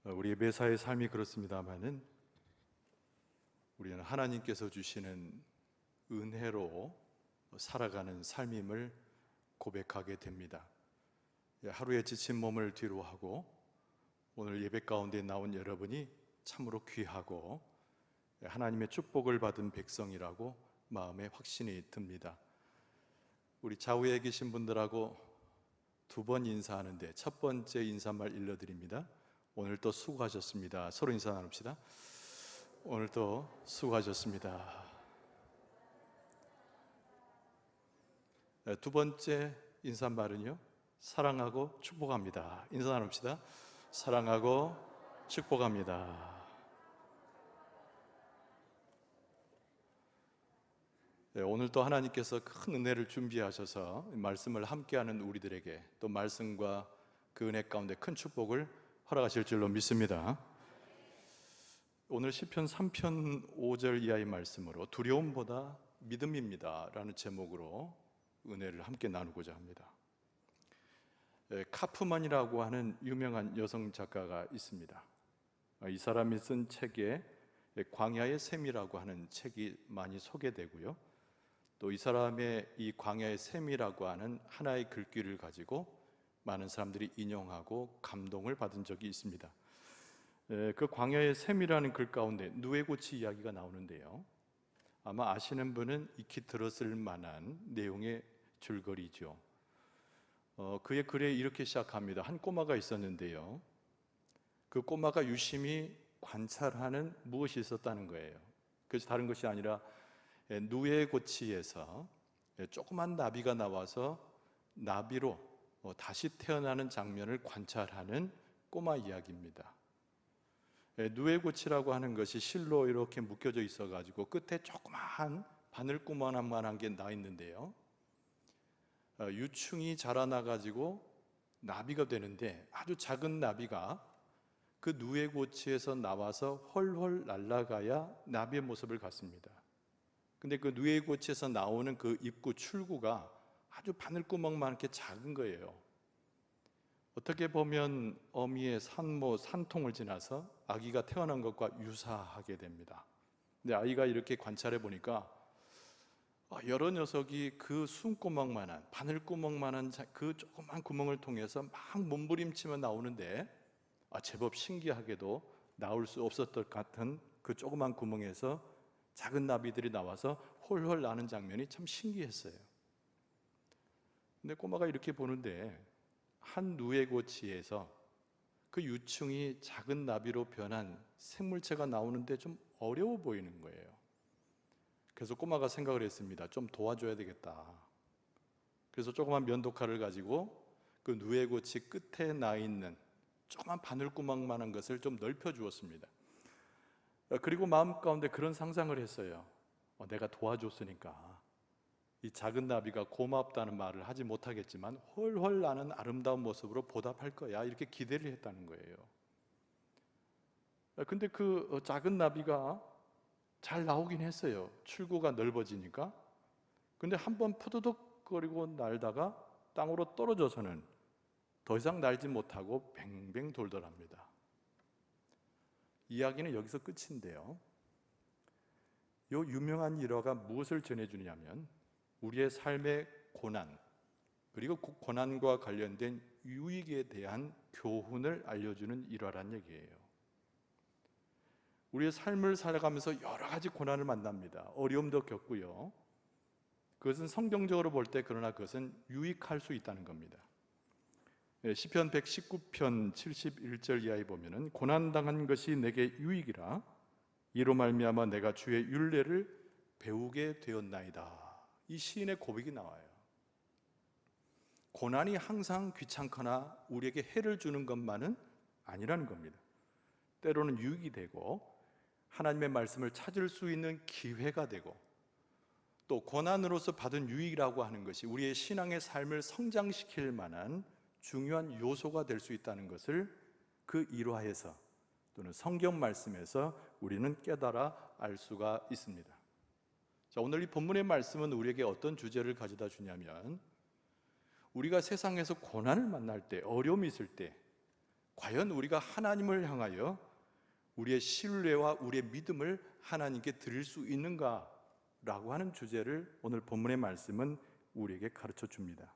우리의 매사의 삶이 그렇습니다마는 우리는 하나님께서 주시는 은혜로 살아가는 삶임을 고백하게 됩니다. 하루에 지친 몸을 뒤로하고 오늘 예배 가운데 나온 여러분이 참으로 귀하고 하나님의 축복을 받은 백성이라고 마음에 확신이 듭니다. 우리 좌우에 계신 분들하고 두 번 인사하는데 첫 번째 인사말 일러드립니다. 오늘도 수고하셨습니다. 서로 인사 나눕시다. 오늘도 수고하셨습니다. 두 번째 인사말은요, 사랑하고 축복합니다. 인사 나눕시다. 사랑하고 축복합니다. 오늘도 하나님께서 큰 은혜를 준비하셔서 말씀을 함께하는 우리들에게 또 말씀과 그 은혜 가운데 큰 축복을 허락하실 줄로 믿습니다. 오늘 시편 3편 5절 이하의 말씀으로 두려움보다 믿음입니다 라는 제목으로 은혜를 함께 나누고자 합니다. 카프만이라고 하는 유명한 여성 작가가 있습니다. 이 사람이 쓴 책에 광야의 샘이라고 하는 책이 많이 소개되고요, 또 이 사람의 이 광야의 샘이라고 하는 하나의 글귀를 가지고 많은 사람들이 인용하고 감동을 받은 적이 있습니다. 그 광야의 샘이라는 글 가운데 누에고치 이야기가 나오는데요, 아마 아시는 분은 익히 들었을 만한 내용의 줄거리죠. 그의 글에 이렇게 시작합니다. 한 꼬마가 있었는데요, 그 꼬마가 유심히 관찰하는 무엇이 있었다는 거예요. 그것이 다른 것이 아니라 누에고치에서 조그만 나비가 나와서 나비로 다시 태어나는 장면을 관찰하는 꼬마 이야기입니다. 누에고치라고 하는 것이 실로 이렇게 묶여져 있어 가지고 끝에 조그만 바늘구멍만한 게 나 있는데요, 유충이 자라나 가지고 나비가 되는데 아주 작은 나비가 그 누에고치에서 나와서 헐헐 날아가야 나비의 모습을 갖습니다. 근데 그 누에고치에서 나오는 그 입구 출구가 아주 바늘구멍만 이렇게 작은 거예요. 어떻게 보면 어미의 산모, 산통을 지나서 아기가 태어난 것과 유사하게 됩니다. 근데 아이가 이렇게 관찰해 보니까 여러 녀석이 그 숨구멍만한, 바늘구멍만한 그 조그만 구멍을 통해서 막 몸부림치며 나오는데 제법 신기하게도 나올 수 없었던 것 같은 그 조그만 구멍에서 작은 나비들이 나와서 홀홀 나는 장면이 참 신기했어요. 근데 꼬마가 이렇게 보는데 한 누에고치에서 그 유충이 작은 나비로 변한 생물체가 나오는데 좀 어려워 보이는 거예요. 그래서 꼬마가 생각을 했습니다. 좀 도와줘야 되겠다. 그래서 조그만 면도칼을 가지고 그 누에고치 끝에 나 있는 조그만 바늘구멍만한 것을 좀 넓혀 주었습니다. 그리고 마음 가운데 그런 상상을 했어요. 내가 도와줬으니까 이 작은 나비가 고맙다는 말을 하지 못하겠지만 헐헐 나는 아름다운 모습으로 보답할 거야, 이렇게 기대를 했다는 거예요. 근데 그 작은 나비가 잘 나오긴 했어요. 출구가 넓어지니까. 근데 한번 푸드덕거리고 날다가 땅으로 떨어져서는 더 이상 날지 못하고 뱅뱅 돌더랍니다. 이야기는 여기서 끝인데요, 이 유명한 일화가 무엇을 전해주냐면 우리의 삶의 고난, 그리고 그 고난과 관련된 유익에 대한 교훈을 알려주는 일화란 얘기예요. 우리의 삶을 살아가면서 여러 가지 고난을 만납니다. 어려움도 겪고요, 그것은 성경적으로 볼 때 그러나 그것은 유익할 수 있다는 겁니다. 시편 119편 71절 이하에 보면은 고난당한 것이 내게 유익이라 이로 말미암아 내가 주의 율례를 배우게 되었나이다. 이 시인의 고백이 나와요. 고난이 항상 귀찮거나 우리에게 해를 주는 것만은 아니라는 겁니다. 때로는 유익이 되고 하나님의 말씀을 찾을 수 있는 기회가 되고, 또 고난으로서 받은 유익이라고 하는 것이 우리의 신앙의 삶을 성장시킬 만한 중요한 요소가 될 수 있다는 것을 그 일화에서 또는 성경 말씀에서 우리는 깨달아 알 수가 있습니다. 자, 오늘 이 본문의 말씀은 우리에게 어떤 주제를 가져다 주냐면, 우리가 세상에서 고난을 만날 때, 어려움이 있을 때 과연 우리가 하나님을 향하여 우리의 신뢰와 우리의 믿음을 하나님께 드릴 수 있는가라고 하는 주제를 오늘 본문의 말씀은 우리에게 가르쳐 줍니다.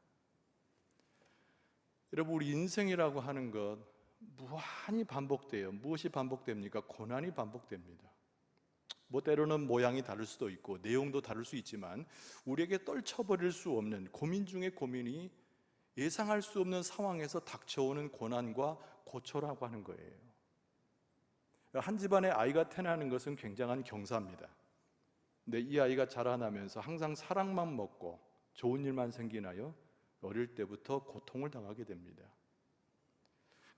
여러분, 우리 인생이라고 하는 것 무한히 반복돼요. 무엇이 반복됩니까? 고난이 반복됩니다. 때로는 모양이 다를 수도 있고 내용도 다를 수 있지만 우리에게 떨쳐버릴 수 없는 고민 중에 고민이 예상할 수 없는 상황에서 닥쳐오는 고난과 고초라고 하는 거예요. 한 집안에 아이가 태어나는 것은 굉장한 경사입니다. 근데 이 아이가 자라나면서 항상 사랑만 먹고 좋은 일만 생기나요? 어릴 때부터 고통을 당하게 됩니다.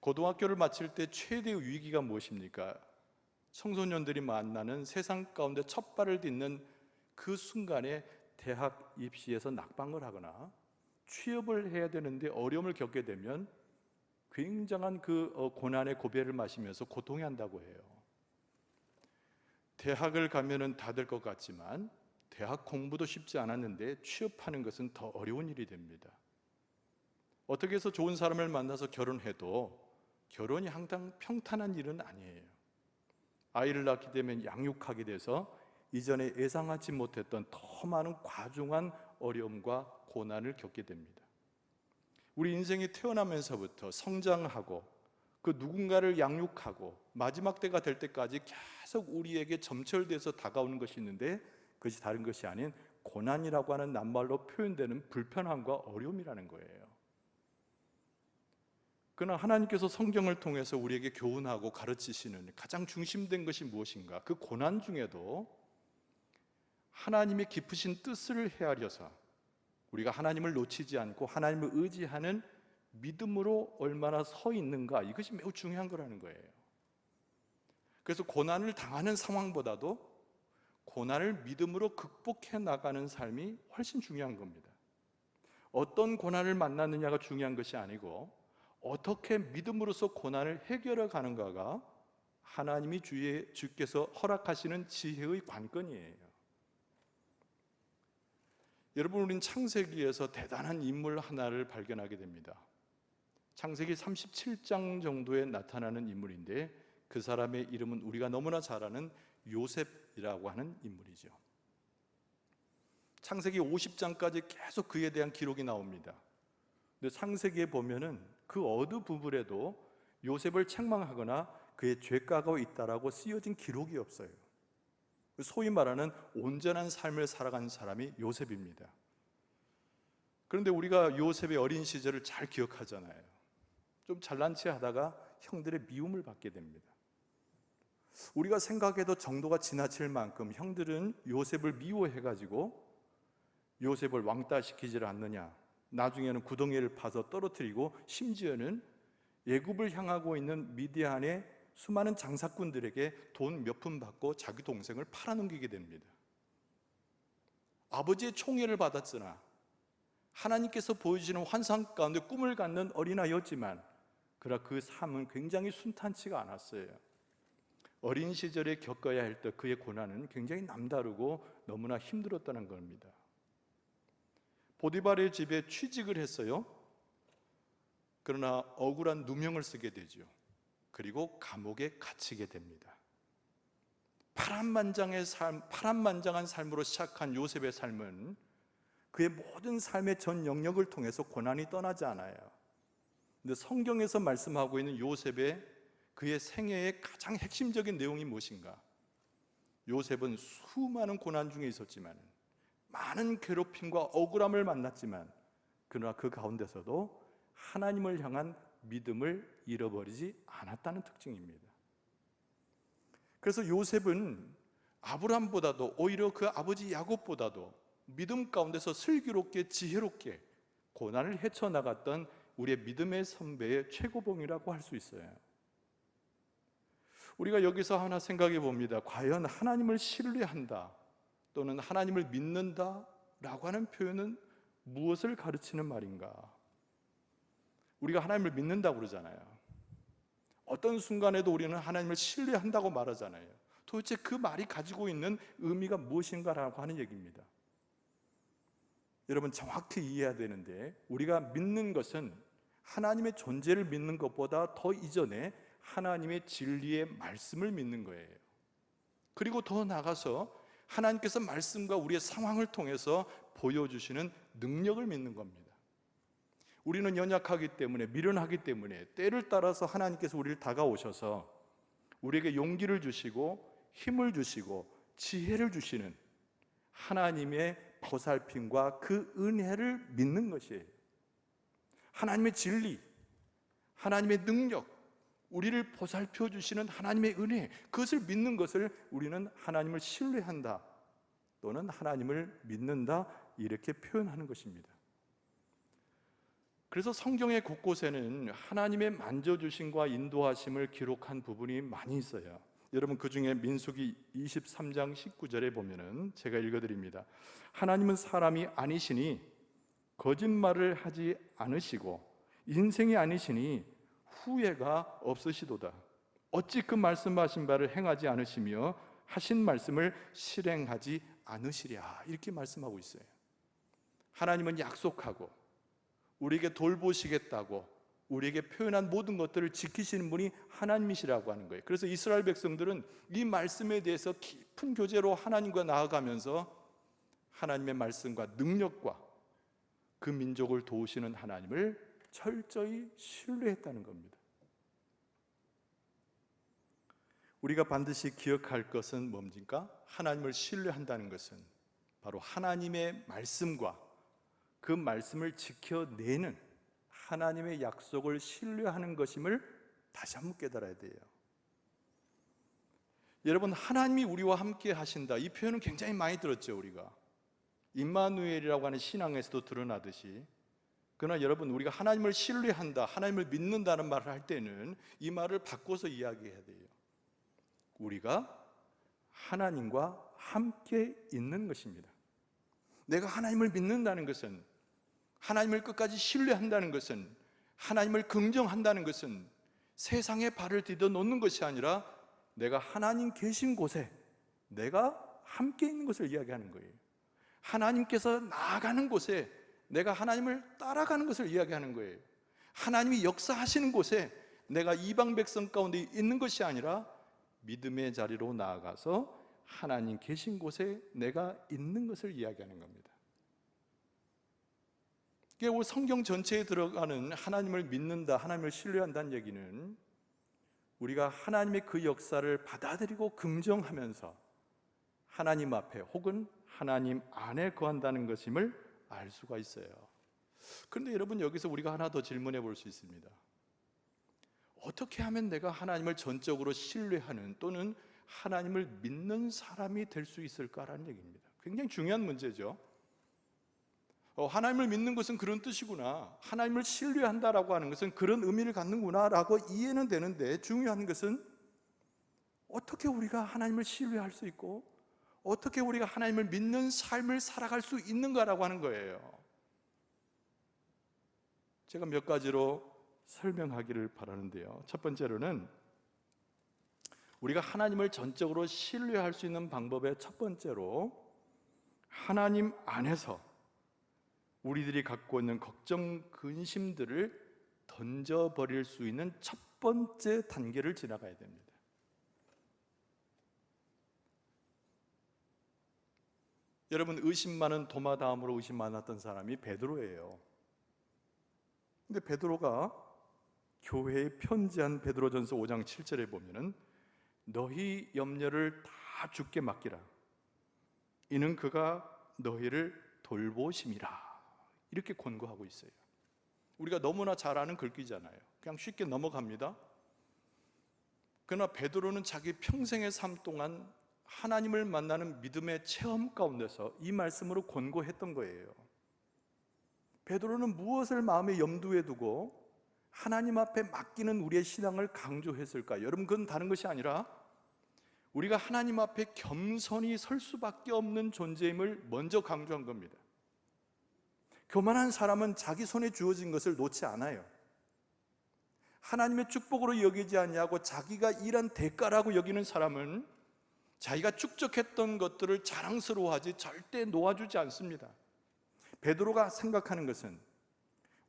고등학교를 마칠 때 최대의 위기가 무엇입니까? 청소년들이 만나는 세상 가운데 첫 발을 딛는 그 순간에 대학 입시에서 낙방을 하거나 취업을 해야 되는데 어려움을 겪게 되면 굉장한 그 고난의 고배를 마시면서 고통해한다고 해요. 대학을 가면은 다 될 것 같지만 대학 공부도 쉽지 않았는데 취업하는 것은 더 어려운 일이 됩니다. 어떻게 해서 좋은 사람을 만나서 결혼해도 결혼이 항상 평탄한 일은 아니에요. 아이를 낳게 되면 양육하게 돼서 이전에 예상하지 못했던 더 많은 과중한 어려움과 고난을 겪게 됩니다. 우리 인생이 태어나면서부터 성장하고 그 누군가를 양육하고 마지막 때가 될 때까지 계속 우리에게 점철돼서 다가오는 것이 있는데 그것이 다른 것이 아닌 고난이라고 하는 낱말로 표현되는 불편함과 어려움이라는 거예요. 그러나 하나님께서 성경을 통해서 우리에게 교훈하고 가르치시는 가장 중심된 것이 무엇인가? 그 고난 중에도 하나님의 깊으신 뜻을 헤아려서 우리가 하나님을 놓치지 않고 하나님을 의지하는 믿음으로 얼마나 서 있는가, 이것이 매우 중요한 거라는 거예요. 그래서 고난을 당하는 상황보다도 고난을 믿음으로 극복해 나가는 삶이 훨씬 중요한 겁니다. 어떤 고난을 만났느냐가 중요한 것이 아니고 어떻게 믿음으로써 고난을 해결해 가는가가 하나님이 주께서 허락하시는 지혜의 관건이에요. 여러분, 우리는 창세기에서 대단한 인물 하나를 발견하게 됩니다. 창세기 37장 정도에 나타나는 인물인데 그 사람의 이름은 우리가 너무나 잘 아는 요셉이라고 하는 인물이죠. 창세기 50장까지 계속 그에 대한 기록이 나옵니다. 근데 창세기에 보면은 그 어느 부분에도 요셉을 책망하거나 그의 죄가가 있다라고 쓰여진 기록이 없어요. 소위 말하는 온전한 삶을 살아간 사람이 요셉입니다. 그런데 우리가 요셉의 어린 시절을 잘 기억하잖아요. 좀 잘난 체 하다가 형들의 미움을 받게 됩니다. 우리가 생각해도 정도가 지나칠 만큼 형들은 요셉을 미워해가지고 요셉을 왕따시키지 않느냐, 나중에는 구덩이를 파서 떨어뜨리고 심지어는 애굽을 향하고 있는 미디안의 수많은 장사꾼들에게 돈 몇 푼 받고 자기 동생을 팔아넘기게 됩니다. 아버지의 총애를 받았으나 하나님께서 보여주시는 환상 가운데 꿈을 갖는 어린아이였지만 그러나 그 삶은 굉장히 순탄치가 않았어요. 어린 시절에 겪어야 할 때 그의 고난은 굉장히 남다르고 너무나 힘들었다는 겁니다. 보디발의 집에 취직을 했어요. 그러나 억울한 누명을 쓰게 되죠. 그리고 감옥에 갇히게 됩니다. 파란만장한 삶으로 시작한 요셉의 삶은 그의 모든 삶의 전 영역을 통해서 고난이 떠나지 않아요. 근데 성경에서 말씀하고 있는 요셉의 그의 생애의 가장 핵심적인 내용이 무엇인가? 요셉은 수많은 고난 중에 있었지만 많은 괴롭힘과 억울함을 만났지만 그러나 그 가운데서도 하나님을 향한 믿음을 잃어버리지 않았다는 특징입니다. 그래서 요셉은 아브람보다도 오히려 그 아버지 야곱보다도 믿음 가운데서 슬기롭게 지혜롭게 고난을 헤쳐나갔던 우리의 믿음의 선배의 최고봉이라고 할 수 있어요. 우리가 여기서 하나 생각해 봅니다. 과연 하나님을 신뢰한다 또는 하나님을 믿는다 라고 하는 표현은 무엇을 가르치는 말인가? 우리가 하나님을 믿는다고 그러잖아요. 어떤 순간에도 우리는 하나님을 신뢰한다고 말하잖아요. 도대체 그 말이 가지고 있는 의미가 무엇인가라고 하는 얘기입니다. 여러분, 정확히 이해해야 되는데 우리가 믿는 것은 하나님의 존재를 믿는 것보다 더 이전에 하나님의 진리의 말씀을 믿는 거예요. 그리고 더 나아가서 하나님께서 말씀과 우리의 상황을 통해서 보여주시는 능력을 믿는 겁니다. 우리는 연약하기 때문에, 미련하기 때문에 때를 따라서 하나님께서 우리를 다가오셔서 우리에게 용기를 주시고 힘을 주시고 지혜를 주시는 하나님의 보살핌과 그 은혜를 믿는 것이에요. 하나님의 진리, 하나님의 능력, 우리를 보살펴 주시는 하나님의 은혜, 그것을 믿는 것을 우리는 하나님을 신뢰한다 또는 하나님을 믿는다, 이렇게 표현하는 것입니다. 그래서 성경의 곳곳에는 하나님의 만져주심과 인도하심을 기록한 부분이 많이 있어요. 여러분, 그 중에 민수기 23장 19절에 보면은, 제가 읽어드립니다. 하나님은 사람이 아니시니 거짓말을 하지 않으시고 인생이 아니시니 후회가 없으시도다. 어찌 그 말씀하신 바를 행하지 않으시며 하신 말씀을 실행하지 않으시랴, 이렇게 말씀하고 있어요. 하나님은 약속하고 우리에게 돌보시겠다고 우리에게 표현한 모든 것들을 지키시는 분이 하나님이시라고 하는 거예요. 그래서 이스라엘 백성들은 이 말씀에 대해서 깊은 교제로 하나님과 나아가면서 하나님의 말씀과 능력과 그 민족을 도우시는 하나님을 철저히 신뢰했다는 겁니다. 우리가 반드시 기억할 것은 뭡니까? 하나님을 신뢰한다는 것은 바로 하나님의 말씀과 그 말씀을 지켜내는 하나님의 약속을 신뢰하는 것임을 다시 한번 깨달아야 돼요. 여러분, 하나님이 우리와 함께 하신다, 이 표현은 굉장히 많이 들었죠. 우리가 임마누엘이라고 하는 신앙에서도 드러나듯이. 그러나 여러분, 우리가 하나님을 신뢰한다, 하나님을 믿는다는 말을 할 때는 이 말을 바꿔서 이야기해야 돼요. 우리가 하나님과 함께 있는 것입니다. 내가 하나님을 믿는다는 것은, 하나님을 끝까지 신뢰한다는 것은, 하나님을 긍정한다는 것은 세상에 발을 디뎌 놓는 것이 아니라 내가 하나님 계신 곳에 내가 함께 있는 것을 이야기하는 거예요. 하나님께서 나아가는 곳에 내가 하나님을 따라가는 것을 이야기하는 거예요. 하나님이 역사하시는 곳에 내가 이방 백성 가운데 있는 것이 아니라 믿음의 자리로 나아가서 하나님 계신 곳에 내가 있는 것을 이야기하는 겁니다. 우리 성경 전체에 들어가는 하나님을 믿는다, 하나님을 신뢰한다는 얘기는 우리가 하나님의 그 역사를 받아들이고 긍정하면서 하나님 앞에 혹은 하나님 안에 거한다는 것임을 알 수가 있어요. 그런데 여러분, 여기서 우리가 하나 더 질문해 볼 수 있습니다. 어떻게 하면 내가 하나님을 전적으로 신뢰하는 또는 하나님을 믿는 사람이 될 수 있을까라는 얘기입니다. 굉장히 중요한 문제죠. 하나님을 믿는 것은 그런 뜻이구나, 하나님을 신뢰한다라고 하는 것은 그런 의미를 갖는구나 라고 이해는 되는데, 중요한 것은 어떻게 우리가 하나님을 신뢰할 수 있고 어떻게 우리가 하나님을 믿는 삶을 살아갈 수 있는가라고 하는 거예요. 제가 몇 가지로 설명하기를 바라는데요. 첫 번째로는 우리가 하나님을 전적으로 신뢰할 수 있는 방법의 첫 번째로, 하나님 안에서 우리들이 갖고 있는 걱정, 근심들을 던져버릴 수 있는 첫 번째 단계를 지나가야 됩니다. 여러분, 의심 많은 도마 다음으로 의심 많았던 사람이 베드로예요. 근데 베드로가 교회에 편지한 베드로전서 5장 7절에 보면은 너희 염려를 다 주께 맡기라, 이는 그가 너희를 돌보심이라, 이렇게 권고하고 있어요. 우리가 너무나 잘 아는 글귀잖아요. 그냥 쉽게 넘어갑니다. 그러나 베드로는 자기 평생의 삶 동안 하나님을 만나는 믿음의 체험 가운데서 이 말씀으로 권고했던 거예요. 베드로는 무엇을 마음에 염두에 두고 하나님 앞에 맡기는 우리의 신앙을 강조했을까? 여러분, 그건 다른 것이 아니라 우리가 하나님 앞에 겸손히 설 수밖에 없는 존재임을 먼저 강조한 겁니다. 교만한 사람은 자기 손에 주어진 것을 놓지 않아요. 하나님의 축복으로 여기지 않냐고 자기가 일한 대가라고 여기는 사람은 자기가 축적했던 것들을 자랑스러워하지 절대 놓아주지 않습니다. 베드로가 생각하는 것은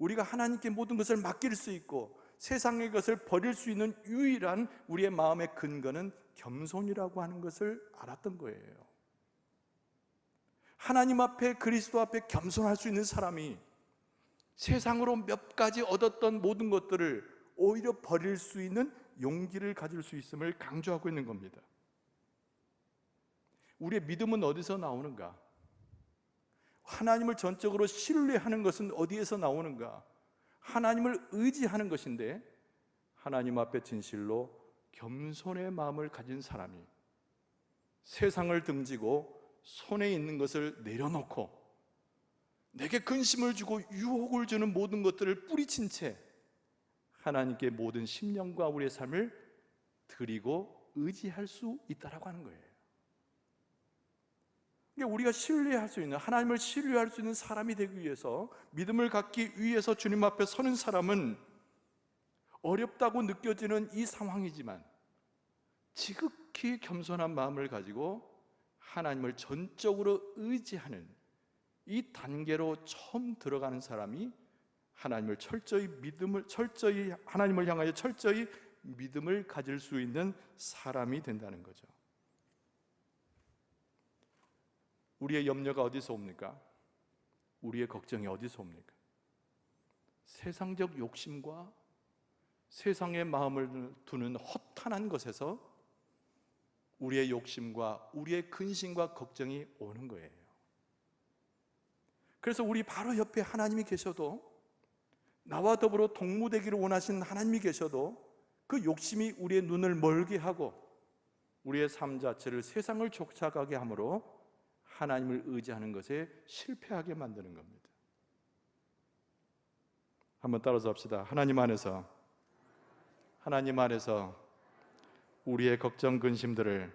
우리가 하나님께 모든 것을 맡길 수 있고 세상의 것을 버릴 수 있는 유일한 우리의 마음의 근거는 겸손이라고 하는 것을 알았던 거예요. 하나님 앞에, 그리스도 앞에 겸손할 수 있는 사람이 세상으로 몇 가지 얻었던 모든 것들을 오히려 버릴 수 있는 용기를 가질 수 있음을 강조하고 있는 겁니다. 우리의 믿음은 어디서 나오는가? 하나님을 전적으로 신뢰하는 것은 어디에서 나오는가? 하나님을 의지하는 것인데, 하나님 앞에 진실로 겸손의 마음을 가진 사람이 세상을 등지고 손에 있는 것을 내려놓고 내게 근심을 주고 유혹을 주는 모든 것들을 뿌리친 채 하나님께 모든 심령과 우리의 삶을 드리고 의지할 수 있다라고 하는 거예요. 그러니까 우리가 신뢰할 수 있는, 하나님을 신뢰할 수 있는 사람이 되기 위해서, 믿음을 갖기 위해서 주님 앞에 서는 사람은 어렵다고 느껴지는 이 상황이지만 지극히 겸손한 마음을 가지고 하나님을 전적으로 의지하는 이 단계로 처음 들어가는 사람이 하나님을 하나님을 향하여 철저히 믿음을 가질 수 있는 사람이 된다는 거죠. 우리의 염려가 어디서 옵니까? 우리의 걱정이 어디서 옵니까? 세상적 욕심과 세상의 마음을 두는 허탄한 것에서 우리의 욕심과 우리의 근심과 걱정이 오는 거예요. 그래서 우리 바로 옆에 하나님이 계셔도, 나와 더불어 동무되기를 원하시는 하나님이 계셔도 그 욕심이 우리의 눈을 멀게 하고 우리의 삶 자체를 세상을 쫓아가게 함으로 하나님을 의지하는 것에 실패하게 만드는 겁니다. 한번 따라서 합시다. 하나님 안에서 우리의 걱정, 근심들을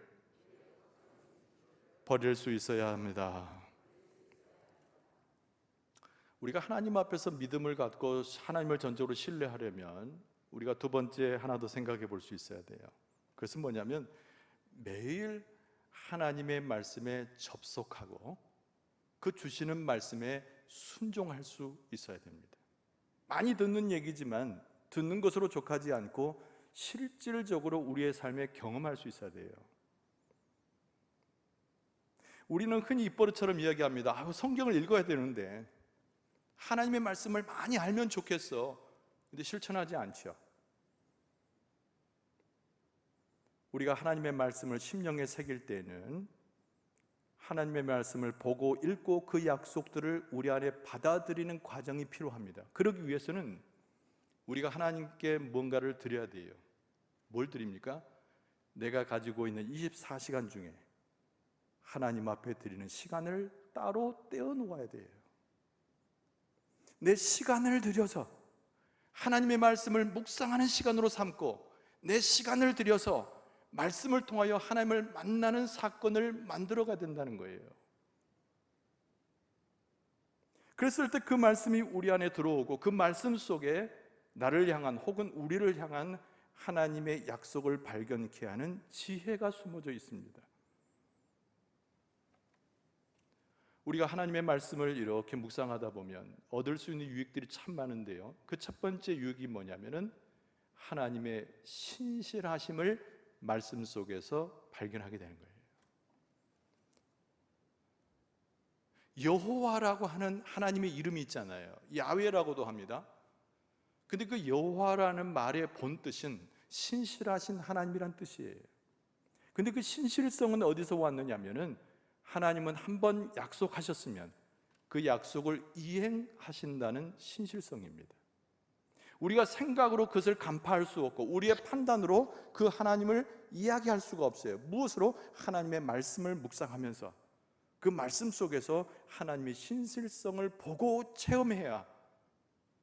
버릴 수 있어야 합니다. 우리가 하나님 앞에서 믿음을 갖고 하나님을 전적으로 신뢰하려면 우리가 두 번째 하나 더 생각해 볼 수 있어야 돼요. 그것은 뭐냐면 매일 하나님의 말씀에 접속하고 그 주시는 말씀에 순종할 수 있어야 됩니다. 많이 듣는 얘기지만 듣는 것으로 족하지 않고 실질적으로 우리의 삶에 경험할 수 있어야 돼요. 우리는 흔히 입버릇처럼 이야기합니다. 성경을 읽어야 되는데, 하나님의 말씀을 많이 알면 좋겠어. 근데 실천하지 않죠. 우리가 하나님의 말씀을 심령에 새길 때는 하나님의 말씀을 보고 읽고 그 약속들을 우리 안에 받아들이는 과정이 필요합니다. 그러기 위해서는 우리가 하나님께 뭔가를 드려야 돼요. 뭘 드립니까? 내가 가지고 있는 24시간 중에 하나님 앞에 드리는 시간을 따로 떼어 놓아야 돼요. 내 시간을 들여서 하나님의 말씀을 묵상하는 시간으로 삼고 내 시간을 들여서 말씀을 통하여 하나님을 만나는 사건을 만들어가야 된다는 거예요. 그랬을 때 그 말씀이 우리 안에 들어오고 그 말씀 속에 나를 향한 혹은 우리를 향한 하나님의 약속을 발견케 하는 지혜가 숨어져 있습니다. 우리가 하나님의 말씀을 이렇게 묵상하다 보면 얻을 수 있는 유익들이 참 많은데요, 그 첫 번째 유익이 뭐냐면은 하나님의 신실하심을 말씀 속에서 발견하게 되는 거예요. 여호와라고 하는 하나님의 이름이 있잖아요. 야훼라고도 합니다. 근데 그 여호와라는 말의 본뜻은 신실하신 하나님이란 뜻이에요. 근데 그 신실성은 어디서 왔느냐면은 하나님은 한번 약속하셨으면 그 약속을 이행하신다는 신실성입니다. 우리가 생각으로 그것을 간파할 수 없고 우리의 판단으로 그 하나님을 이야기할 수가 없어요. 무엇으로? 하나님의 말씀을 묵상하면서 그 말씀 속에서 하나님의 신실성을 보고 체험해야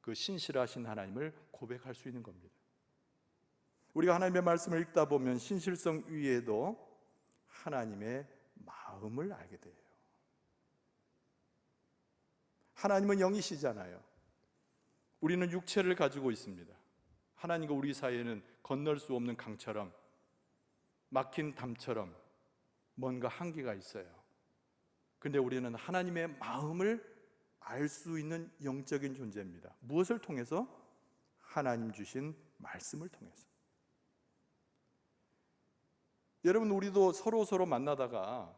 그 신실하신 하나님을 고백할 수 있는 겁니다. 우리가 하나님의 말씀을 읽다 보면 신실성 위에도 하나님의 마음을 알게 돼요. 하나님은 영이시잖아요. 우리는 육체를 가지고 있습니다. 하나님과 우리 사이에는 건널 수 없는 강처럼, 막힌 담처럼 뭔가 한계가 있어요. 근데 우리는 하나님의 마음을 알 수 있는 영적인 존재입니다. 무엇을 통해서? 하나님 주신 말씀을 통해서. 여러분, 우리도 서로 만나다가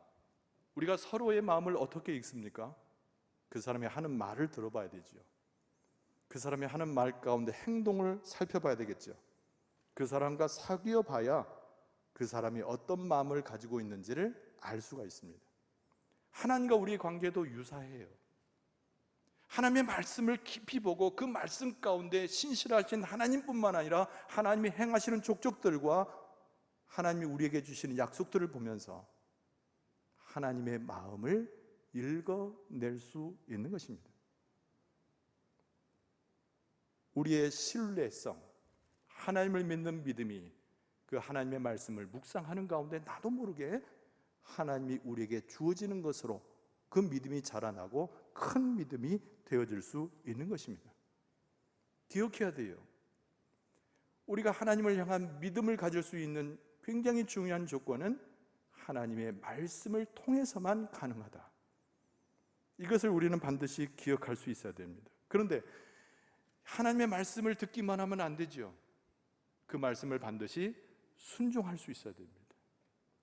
우리가 서로의 마음을 어떻게 읽습니까? 그 사람이 하는 말을 들어봐야 되죠. 그 사람이 하는 말 가운데 행동을 살펴봐야 되겠죠. 그 사람과 사귀어 봐야 그 사람이 어떤 마음을 가지고 있는지를 알 수가 있습니다. 하나님과 우리의 관계도 유사해요. 하나님의 말씀을 깊이 보고 그 말씀 가운데 신실하신 하나님뿐만 아니라 하나님이 행하시는 족족들과 하나님이 우리에게 주시는 약속들을 보면서 하나님의 마음을 읽어낼 수 있는 것입니다. 우리의 신뢰성, 하나님을 믿는 믿음이 그 하나님의 말씀을 묵상하는 가운데 나도 모르게 하나님이 우리에게 주어지는 것으로 그 믿음이 자라나고 큰 믿음이 되어질 수 있는 것입니다. 기억해야 돼요. 우리가 하나님을 향한 믿음을 가질 수 있는 굉장히 중요한 조건은 하나님의 말씀을 통해서만 가능하다. 이것을 우리는 반드시 기억할 수 있어야 됩니다. 그런데 하나님의 말씀을 듣기만 하면 안 되죠. 그 말씀을 반드시 순종할 수 있어야 됩니다.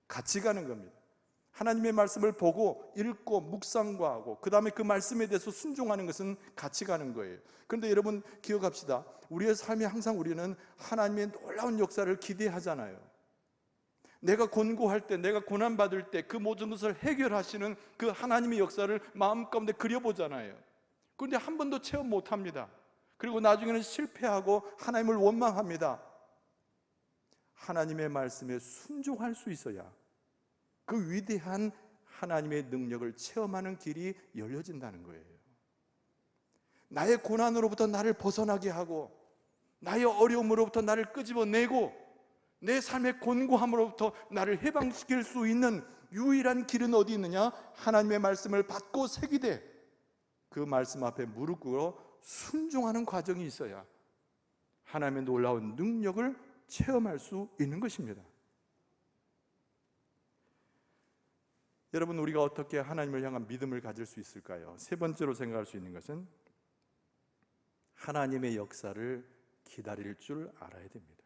같이 가는 겁니다. 하나님의 말씀을 보고 읽고 묵상과하고 그 다음에 그 말씀에 대해서 순종하는 것은 같이 가는 거예요. 그런데 여러분 기억합시다. 우리의 삶에 항상 우리는 하나님의 놀라운 역사를 기대하잖아요. 내가 곤고할 때, 내가 고난받을 때 그 모든 것을 해결하시는 그 하나님의 역사를 마음 가운데 그려보잖아요. 그런데 한 번도 체험 못합니다. 그리고 나중에는 실패하고 하나님을 원망합니다. 하나님의 말씀에 순종할 수 있어야 그 위대한 하나님의 능력을 체험하는 길이 열려진다는 거예요. 나의 고난으로부터 나를 벗어나게 하고 나의 어려움으로부터 나를 끄집어내고 내 삶의 곤고함으로부터 나를 해방시킬 수 있는 유일한 길은 어디 있느냐? 하나님의 말씀을 받고 새기되 그 말씀 앞에 무릎 꿇어 순종하는 과정이 있어야 하나님의 놀라운 능력을 체험할 수 있는 것입니다. 여러분, 우리가 어떻게 하나님을 향한 믿음을 가질 수 있을까요? 세 번째로 생각할 수 있는 것은 하나님의 역사를 기다릴 줄 알아야 됩니다.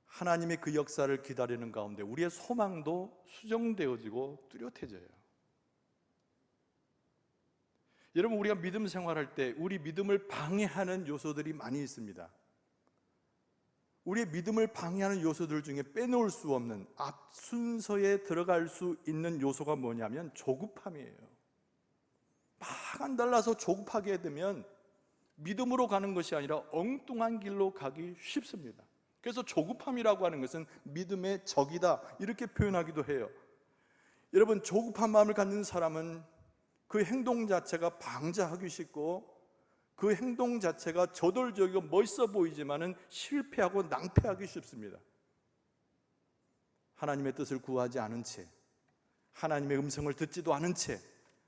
하나님의 그 역사를 기다리는 가운데 우리의 소망도 수정되어지고 뚜렷해져요. 여러분, 우리가 믿음 생활할 때 우리 믿음을 방해하는 요소들이 많이 있습니다. 우리의 믿음을 방해하는 요소들 중에 빼놓을 수 없는 앞 순서에 들어갈 수 있는 요소가 뭐냐면 조급함이에요. 막 안달나서 조급하게 되면 믿음으로 가는 것이 아니라 엉뚱한 길로 가기 쉽습니다. 그래서 조급함이라고 하는 것은 믿음의 적이다, 이렇게 표현하기도 해요. 여러분, 조급한 마음을 갖는 사람은 그 행동 자체가 방자하기 쉽고 그 행동 자체가 저돌적이고 멋있어 보이지만은 실패하고 낭패하기 쉽습니다. 하나님의 뜻을 구하지 않은 채, 하나님의 음성을 듣지도 않은 채,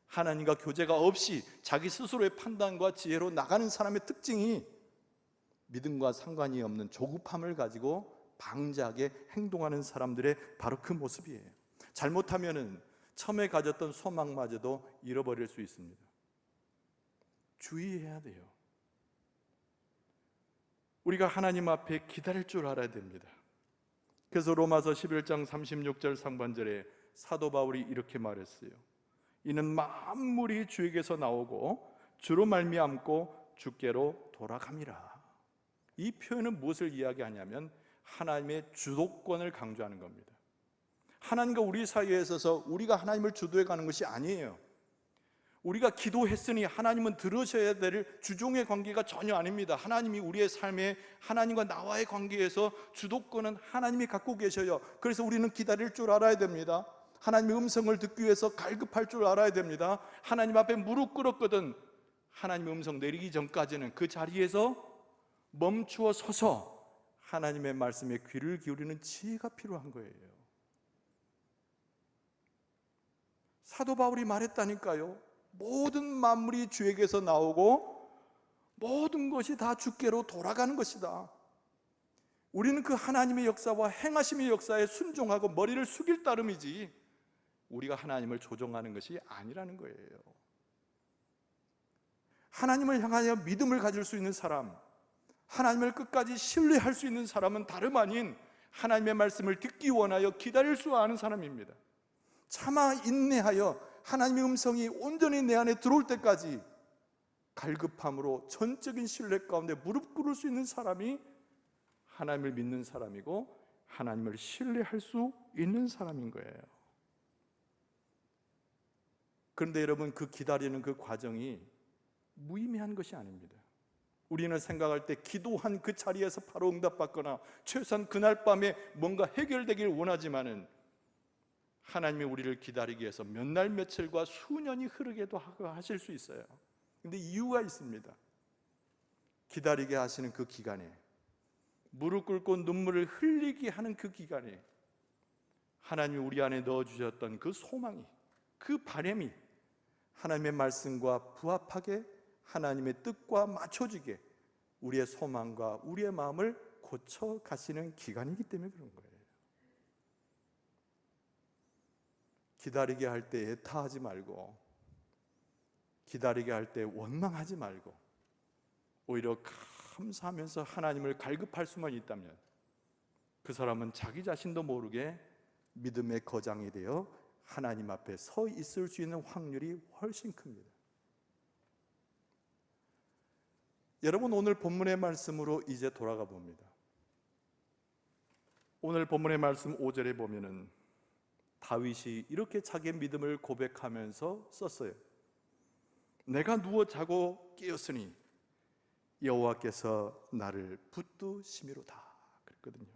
하나님과 교제가 없이 자기 스스로의 판단과 지혜로 나가는 사람의 특징이 믿음과 상관이 없는 조급함을 가지고 방자하게 행동하는 사람들의 바로 그 모습이에요. 잘못하면은 처음에 가졌던 소망마저도 잃어버릴 수 있습니다. 주의해야 돼요. 우리가 하나님 앞에 기다릴 줄 알아야 됩니다. 그래서 로마서 11장 36절 상반절에 사도 바울이 이렇게 말했어요. 이는 만물이 주에게서 나오고 주로 말미암고 주께로 돌아갑니다. 이 표현은 무엇을 이야기하냐면 하나님의 주도권을 강조하는 겁니다. 하나님과 우리 사이에 있어서 우리가 하나님을 주도해 가는 것이 아니에요. 우리가 기도했으니 하나님은 들으셔야 될 주종의 관계가 전혀 아닙니다. 하나님이 우리의 삶에 하나님과 나와의 관계에서 주도권은 하나님이 갖고 계셔요. 그래서 우리는 기다릴 줄 알아야 됩니다. 하나님의 음성을 듣기 위해서 갈급할 줄 알아야 됩니다. 하나님 앞에 무릎 꿇었거든 하나님의 음성 내리기 전까지는 그 자리에서 멈추어 서서 하나님의 말씀에 귀를 기울이는 지혜가 필요한 거예요. 사도 바울이 말했다니까요. 모든 만물이 주에게서 나오고 모든 것이 다 주께로 돌아가는 것이다. 우리는 그 하나님의 역사와 행하심의 역사에 순종하고 머리를 숙일 따름이지 우리가 하나님을 조종하는 것이 아니라는 거예요. 하나님을 향하여 믿음을 가질 수 있는 사람, 하나님을 끝까지 신뢰할 수 있는 사람은 다름 아닌 하나님의 말씀을 듣기 원하여 기다릴 수 아는 사람입니다. 참아 인내하여 하나님의 음성이 온전히 내 안에 들어올 때까지 갈급함으로 전적인 신뢰 가운데 무릎 꿇을 수 있는 사람이 하나님을 믿는 사람이고 하나님을 신뢰할 수 있는 사람인 거예요. 그런데 여러분, 그 기다리는 그 과정이 무의미한 것이 아닙니다. 우리는 생각할 때 기도한 그 자리에서 바로 응답받거나 최소한 그날 밤에 뭔가 해결되길 원하지만은 하나님이 우리를 기다리기 위해서 몇 날 며칠과 수년이 흐르게도 하실 수 있어요. 그런데 이유가 있습니다. 기다리게 하시는 그 기간에, 무릎 꿇고 눈물을 흘리게 하는 그 기간에 하나님이 우리 안에 넣어주셨던 그 소망이, 그 바람이 하나님의 말씀과 부합하게 하나님의 뜻과 맞춰지게 우리의 소망과 우리의 마음을 고쳐 가시는 기간이기 때문에 그런 거예요. 기다리게 할 때 애타하지 말고, 기다리게 할 때 원망하지 말고, 오히려 감사하면서 하나님을 갈급할 수만 있다면 그 사람은 자기 자신도 모르게 믿음의 거장이 되어 하나님 앞에 서 있을 수 있는 확률이 훨씬 큽니다. 여러분, 오늘 본문의 말씀으로 이제 돌아가 봅니다. 오늘 본문의 말씀 5절에 보면은 다윗이 이렇게 자기의 믿음을 고백하면서 썼어요. 내가 누워 자고 깨었으니 여호와께서 나를 붙드심이로다 그랬거든요.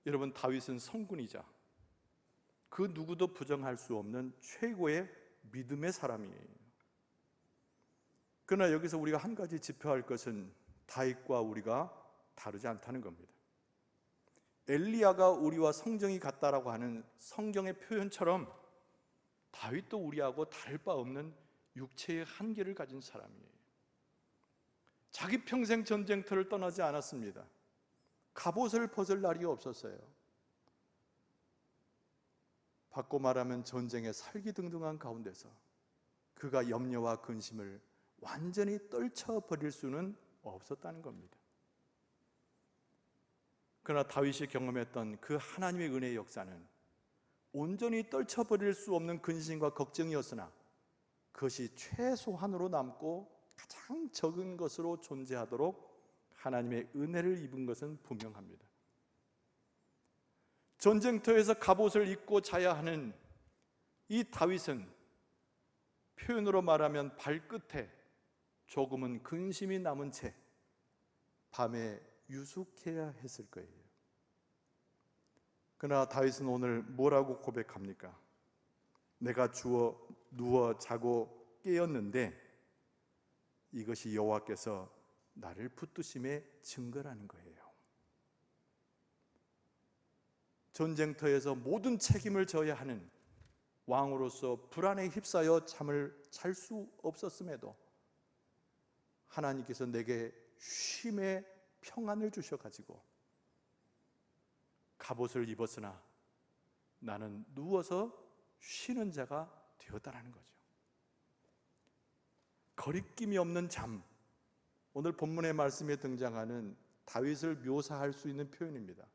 여러분, 다윗은 성군이자 그 누구도 부정할 수 없는 최고의 믿음의 사람이에요. 그러나 여기서 우리가 한 가지 짚어야 할 것은 다윗과 우리가 다르지 않다는 겁니다. 엘리야가 우리와 성정이 같다라고 하는 성경의 표현처럼 다윗도 우리하고 다를 바 없는 육체의 한계를 가진 사람이에요. 자기 평생 전쟁터를 떠나지 않았습니다. 갑옷을 벗을 날이 없었어요. 바꿔 말하면 전쟁의 살기등등한 가운데서 그가 염려와 근심을 완전히 떨쳐버릴 수는 없었다는 겁니다. 그러나 다윗이 경험했던 그 하나님의 은혜의 역사는 온전히 떨쳐버릴 수 없는 근심과 걱정이었으나 그것이 최소한으로 남고 가장 적은 것으로 존재하도록 하나님의 은혜를 입은 것은 분명합니다. 전쟁터에서 갑옷을 입고 자야 하는 이 다윗은 표현으로 말하면 발끝에 조금은 근심이 남은 채 밤에 유숙해야 했을 거예요. 그러나 다윗은 오늘 뭐라고 고백합니까? 내가 누워 자고 깨었는데 이것이 여호와께서 나를 붙드심의 증거라는 거예요. 전쟁터에서 모든 책임을 져야 하는 왕으로서 불안에 휩싸여 잠을 잘 수 없었음에도 하나님께서 내게 쉼의 평안을 주셔가지고 갑옷을 입었으나 나는 누워서 쉬는 자가 되었다라는 거죠. 거리낌이 없는 잠, 오늘 본문의 말씀에 등장하는 다윗을 묘사할 수 있는 표현입니다.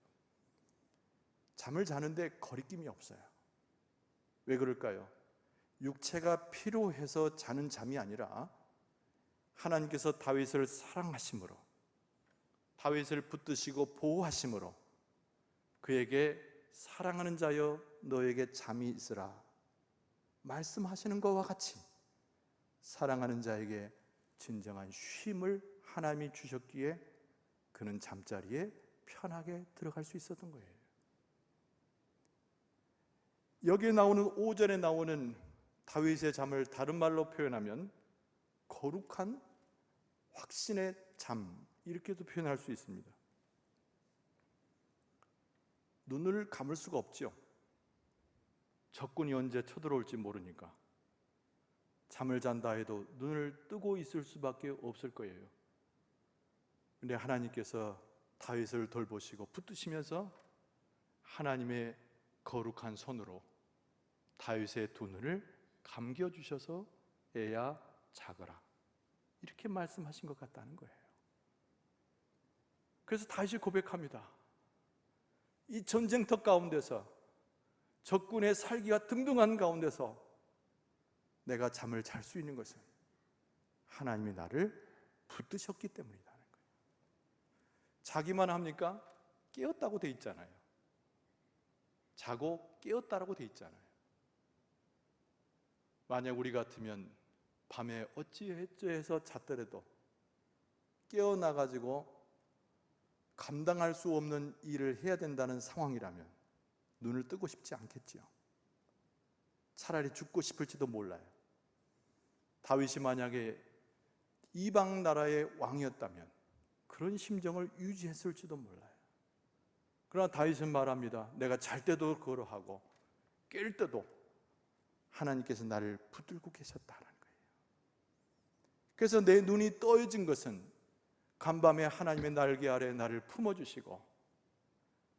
잠을 자는데 거리낌이 없어요. 왜 그럴까요? 육체가 피로해서 자는 잠이 아니라 하나님께서 다윗을 사랑하심으로, 다윗을 붙드시고 보호하심으로 그에게 사랑하는 자여 너에게 잠이 있으라 말씀하시는 것과 같이 사랑하는 자에게 진정한 쉼을 하나님이 주셨기에 그는 잠자리에 편하게 들어갈 수 있었던 거예요. 여기에 나오는 5절에 나오는 다윗의 잠을 다른 말로 표현하면 거룩한 확신의 잠, 이렇게도 표현할 수 있습니다. 눈을 감을 수가 없죠. 적군이 언제 쳐들어올지 모르니까 잠을 잔다 해도 눈을 뜨고 있을 수밖에 없을 거예요. 그런데 하나님께서 다윗을 돌보시고 붙드시면서 하나님의 거룩한 손으로 다윗의 두 눈을 감겨주셔서 애야 자거라, 이렇게 말씀하신 것 같다는 거예요. 그래서 다윗이 고백합니다. 이 전쟁터 가운데서, 적군의 살기가 등등한 가운데서 내가 잠을 잘 수 있는 것은 하나님이 나를 붙드셨기 때문이라는 거예요. 자기만 합니까? 깨었다고 돼 있잖아요. 자고 깨었다라고 돼 있잖아요. 만약 우리 같으면 밤에 어찌해서 잤더라도 깨어나가지고 감당할 수 없는 일을 해야 된다는 상황이라면 눈을 뜨고 싶지 않겠지요. 차라리 죽고 싶을지도 몰라요. 다윗이 만약에 이방 나라의 왕이었다면 그런 심정을 유지했을지도 몰라요. 그러나 다윗은 말합니다. 내가 잘 때도 그러하고 깰 때도 하나님께서 나를 붙들고 계셨다는 거예요. 그래서 내 눈이 떠진 것은 간밤에 하나님의 날개 아래 나를 품어주시고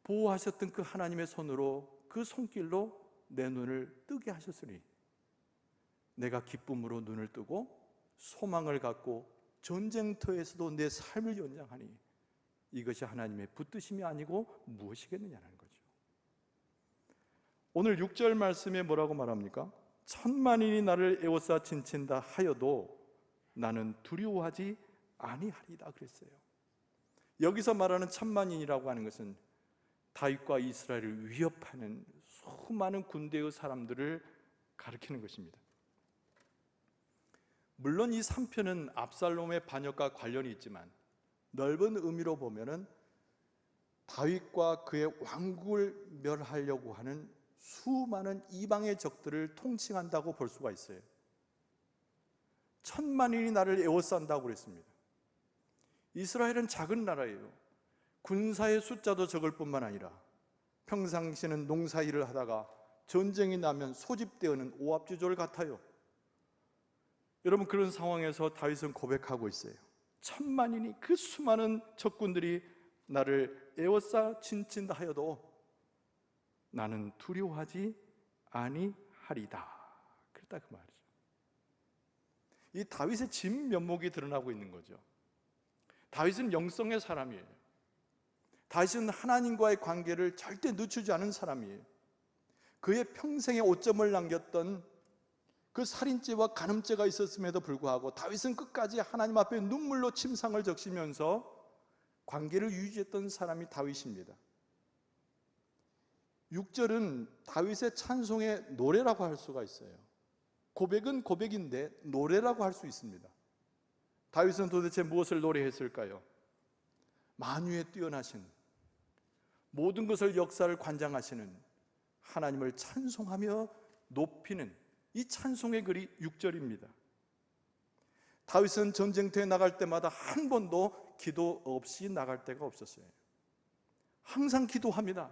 보호하셨던 그 하나님의 손으로, 그 손길로 내 눈을 뜨게 하셨으니 내가 기쁨으로 눈을 뜨고 소망을 갖고 전쟁터에서도 내 삶을 연장하니 이것이 하나님의 붙드심이 아니고 무엇이겠느냐는 거죠. 오늘 6절 말씀에 뭐라고 말합니까? 천만인이 나를 에워싸 진친다 하여도 나는 두려워하지 아니하리다 그랬어요. 여기서 말하는 천만인이라고 하는 것은 다윗과 이스라엘을 위협하는 수많은 군대의 사람들을 가리키는 것입니다. 물론 이 3편은 압살롬의 반역과 관련이 있지만 넓은 의미로 보면은 다윗과 그의 왕국을 멸하려고 하는 수많은 이방의 적들을 통칭한다고 볼 수가 있어요. 천만인이 나를 에워싼다고 그랬습니다. 이스라엘은 작은 나라예요. 군사의 숫자도 적을 뿐만 아니라 평상시에는 농사일을 하다가 전쟁이 나면 소집되어는 오합지졸 같아요. 여러분, 그런 상황에서 다윗은 고백하고 있어요. 천만인이, 그 수많은 적군들이 나를 에워싸 진친다 하여도 나는 두려워하지 아니하리다. 그랬다 그 말이죠. 이 다윗의 진면목이 드러나고 있는 거죠. 다윗은 영성의 사람이에요. 다윗은 하나님과의 관계를 절대 늦추지 않은 사람이에요. 그의 평생에 오점을 남겼던 그 살인죄와 간음죄가 있었음에도 불구하고 다윗은 끝까지 하나님 앞에 눈물로 침상을 적시면서 관계를 유지했던 사람이 다윗입니다. 6절은 다윗의 찬송의 노래라고 할 수가 있어요. 고백은 고백인데 노래라고 할 수 있습니다. 다윗은 도대체 무엇을 노래했을까요? 만유에 뛰어나신, 모든 것을 역사를 관장하시는 하나님을 찬송하며 높이는 이 찬송의 글이 6절입니다. 다윗은 전쟁터에 나갈 때마다 한 번도 기도 없이 나갈 때가 없었어요. 항상 기도합니다.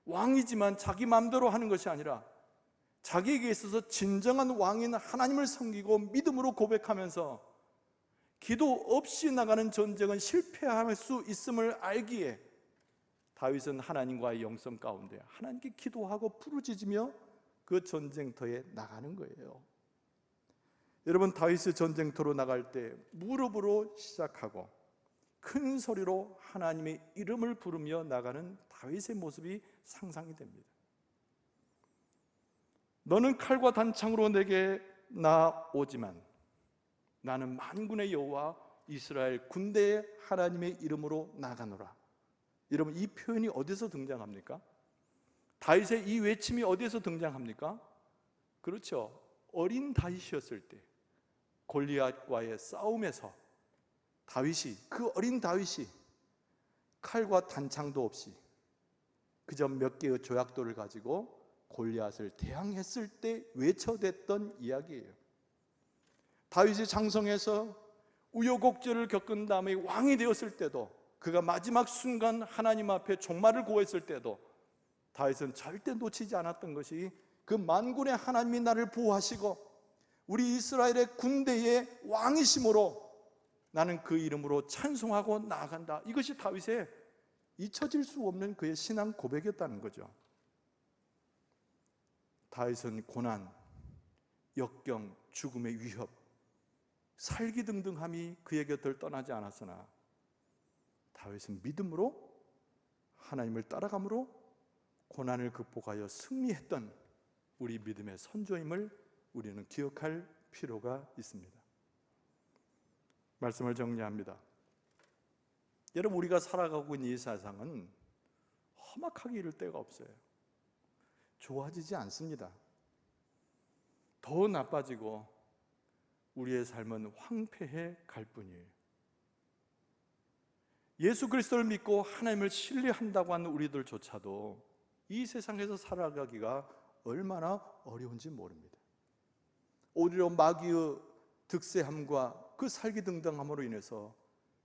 왕이지만 자기 마음대로 하는 것이 아니라 자기에게 있어서 진정한 왕인 하나님을 섬기고 믿음으로 고백하면서 기도 없이 나가는 전쟁은 실패할 수 있음을 알기에 다윗은 하나님과의 영성 가운데 하나님께 기도하고 부르짖으며 그 전쟁터에 나가는 거예요. 여러분, 다윗이 전쟁터로 나갈 때 무릎으로 시작하고 큰 소리로 하나님의 이름을 부르며 나가는 다윗의 모습이 상상이 됩니다. 너는 칼과 단창으로 내게 나오지만 나는 만군의 여호와 이스라엘 군대의 하나님의 이름으로 나가노라. 여러분, 이 표현이 어디서 등장합니까? 다윗의 이 외침이 어디에서 등장합니까? 그렇죠. 어린 다윗이었을 때 골리앗과의 싸움에서 다윗이, 그 어린 다윗이 칼과 단창도 없이 그저 몇 개의 조약돌을 가지고 골리앗을 대항했을 때 외쳐댔던 이야기예요. 다윗이 장성해서 우여곡절을 겪은 다음에 왕이 되었을 때도, 그가 마지막 순간 하나님 앞에 종말을 고했을 때도 다윗은 절대 놓치지 않았던 것이 그 만군의 하나님이 나를 보호하시고 우리 이스라엘의 군대의 왕이심으로 나는 그 이름으로 찬송하고 나아간다. 이것이 다윗의 잊혀질 수 없는 그의 신앙 고백이었다는 거죠. 다윗은 고난, 역경, 죽음의 위협, 살기등등함이 그의 곁을 떠나지 않았으나 다윗은 믿음으로 하나님을 따라감으로 고난을 극복하여 승리했던 우리 믿음의 선조임을 우리는 기억할 필요가 있습니다. 말씀을 정리합니다. 여러분, 우리가 살아가고 있는 이 세상은 험악하게 이를 데가 없어요. 좋아지지 않습니다. 더 나빠지고 우리의 삶은 황폐해 갈 뿐이에요. 예수 그리스도를 믿고 하나님을 신뢰한다고 하는 우리들조차도 이 세상에서 살아가기가 얼마나 어려운지 모릅니다. 오히려 마귀의 득세함과 그 살기등등함으로 인해서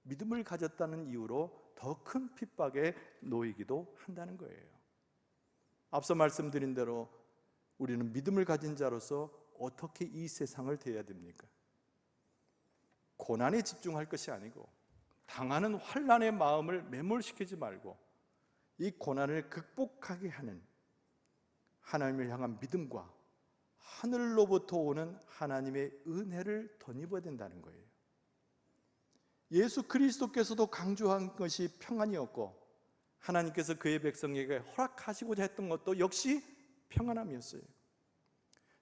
믿음을 가졌다는 이유로 더 큰 핍박에 놓이기도 한다는 거예요. 앞서 말씀드린 대로 우리는 믿음을 가진 자로서 어떻게 이 세상을 대해야 됩니까? 고난에 집중할 것이 아니고 당하는 환난의 마음을 매몰시키지 말고 이 고난을 극복하게 하는 하나님을 향한 믿음과 하늘로부터 오는 하나님의 은혜를 덧입어야 된다는 거예요. 예수 그리스도께서도 강조한 것이 평안이었고 하나님께서 그의 백성에게 허락하시고자 했던 것도 역시 평안함이었어요.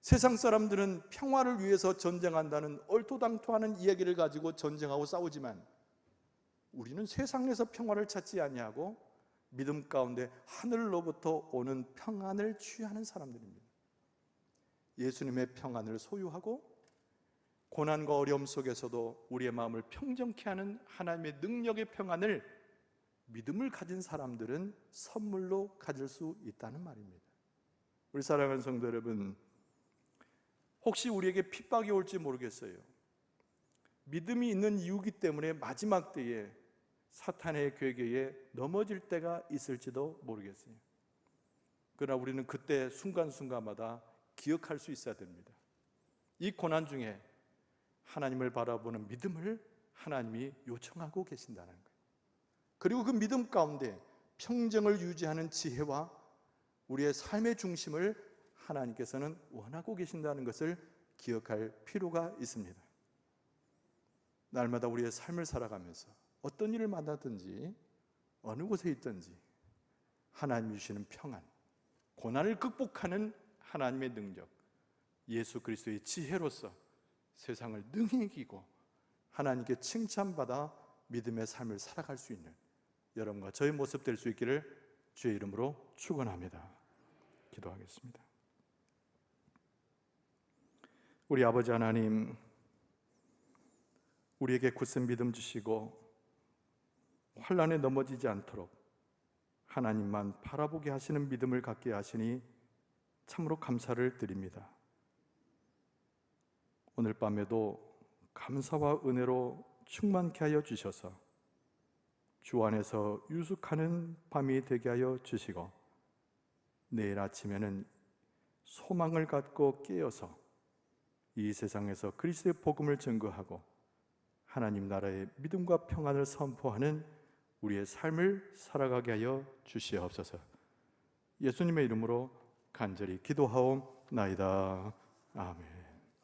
세상 사람들은 평화를 위해서 전쟁한다는 얼토당토하는 이야기를 가지고 전쟁하고 싸우지만 우리는 세상에서 평화를 찾지 아니하고 믿음 가운데 하늘로부터 오는 평안을 취하는 사람들입니다. 예수님의 평안을 소유하고 고난과 어려움 속에서도 우리의 마음을 평정케 하는 하나님의 능력의 평안을 믿음을 가진 사람들은 선물로 가질 수 있다는 말입니다. 우리 사랑하는 성도 여러분, 혹시 우리에게 핍박이 올지 모르겠어요. 믿음이 있는 이유기 때문에 마지막 때에 사탄의 괴계에 넘어질 때가 있을지도 모르겠어요. 그러나 우리는 그때 순간순간마다 기억할 수 있어야 됩니다. 이 고난 중에 하나님을 바라보는 믿음을 하나님이 요청하고 계신다는 거예요. 그리고 그 믿음 가운데 평정을 유지하는 지혜와 우리의 삶의 중심을 하나님께서는 원하고 계신다는 것을 기억할 필요가 있습니다. 날마다 우리의 삶을 살아가면서 어떤 일을 만나든지 어느 곳에 있든지 하나님이 주시는 평안, 고난을 극복하는 하나님의 능력, 예수 그리스도의 지혜로서 세상을 능히 이기고 하나님께 칭찬받아 믿음의 삶을 살아갈 수 있는 여러분과 저의 모습 될 수 있기를 주의 이름으로 축원합니다. 기도하겠습니다. 우리 아버지 하나님, 우리에게 굳은 믿음 주시고 환난에 넘어지지 않도록 하나님만 바라보게 하시는 믿음을 갖게 하시니 참으로 감사를 드립니다. 오늘 밤에도 감사와 은혜로 충만케 하여 주셔서 주 안에서 유숙하는 밤이 되게 하여 주시고 내일 아침에는 소망을 갖고 깨어서 이 세상에서 그리스도의 복음을 증거하고 하나님 나라의 믿음과 평안을 선포하는 우리의 삶을 살아가게 하여 주시옵소서. 예수님의 이름으로 간절히 기도하옵나이다. 아멘.